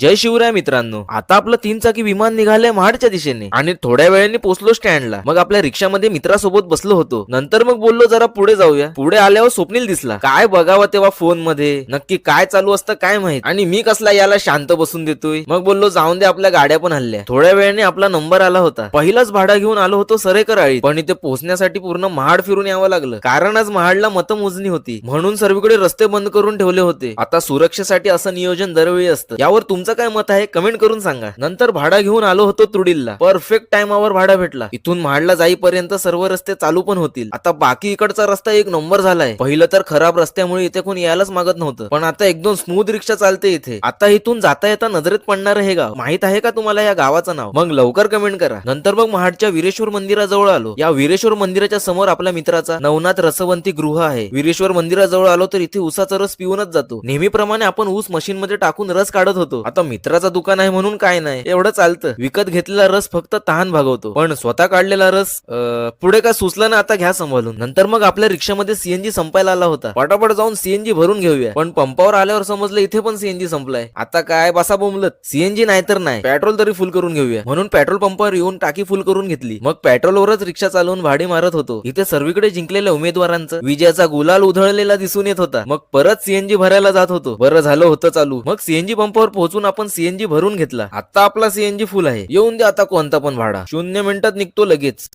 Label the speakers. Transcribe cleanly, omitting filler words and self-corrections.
Speaker 1: जय शिवराय मित्रांनो, आता आपलं 3 चाकी विमान निघालंय महाडच्या दिशेने आणि थोड्या वेळाने पोहोचलो स्टँडला. मग आपल्या रिक्षामध्ये मित्रासोबत बसलो होतो. नंतर मग बोललो जरा पुढे जाऊया. पुढे आल्यावर स्वप्नील दिसला. काय बघावं तेव्हा फोन मध्ये नक्की काय चालू असतं काय माहित, आणि मी कसला याला शांत बसून देतोय. मग बोललो जाऊन दे, आपल्या गाड्या पण हल्ल्या. थोड्या वेळाने आपला नंबर आला होता. पहिलाच भाडा घेऊन आलो होतो सरेकर आळीत, पण इथे पोहोचण्यासाठी पूर्ण महाड फिरून यावं लागलं, कारण आज महाडला मतमोजणी होती म्हणून सर्वीकडे रस्ते बंद करून ठेवले होते. आता सुरक्षेसाठी असं नियोजन दरवेळी असतं. यावर तुमचं काय मत आहे कमेंट करून सांगा. नंतर भाडा घेऊन आलो होतो तुडीलला. परफेक्ट टाइमावर भाडा भेटला. इथून महाडला जाईपर्यंत सर्व रस्ते चालू पण होतील. आता बाकी इकडचा रस्ता एक नंबर झालाय. पहिलं तर खराब रस्त्यामुळे इथे कोण यायलाच मागत नव्हतं, पण आता एकदम स्मूथ रिक्षा चालते इथे. आता इथून जाता येता नजरेत पडणार हे गाव माहित आहे का तुम्हाला या गावाचं नाव? मग लवकर कमेंट करा. नंतर मग महाडच्या वीरेश्वर मंदिराजवळ आलो. या वीरेश्वर मंदिराच्या समोर आपल्या मित्राचा नवनाथ रसवंती गृह आहे. वीरेश्वर मंदिराजवळ आलो तर इथे ऊसाचा रस पिऊनच जातो. नेहमीप्रमाणे आपण ऊस मशीन मध्ये टाकून रस काढत होतो. आता मित्राचा दुकान आहे म्हणून काय नाही, एवढं चालतं. विकत घेतलेला रस फक्त तहान भागवतो, पण स्वतः काढलेला रस पुढे काय सुचलं ना, आता घ्या सांभाळून. नंतर मग आपल्या रिक्षामध्ये सीएनजी संपायला आला होता. पटापट जाऊन सीएनजी भरून घेऊया, पण पंपावर आल्यावर समजलं इथे पण सीएनजी संपलाय. आता काय बसा बोंबलत, सीएनजी नाही तर नाही, पेट्रोल तरी फुल करून घेऊया म्हणून पेट्रोल पंपावर येऊन टाकी फुल करून घेतली. मग पेट्रोलवरच रिक्षा चालवून भाडी मारत होतो. इथे सर्वीकडे जिंकलेल्या उमेदवारांचं विजयाचा गुलाल उधळलेला दिसून येत होता. मग परत सीएनजी भरायला जात होतो. बरं झालं होतं चालू. मग सीएनजी पंपावर पोहोचून आपण सीएनजी भरून घेतला. आता आपला सीएनजी फुल आहे. येऊन दे आता कोणता पण भाडा, 0 मिनिटात निघतो लगेच.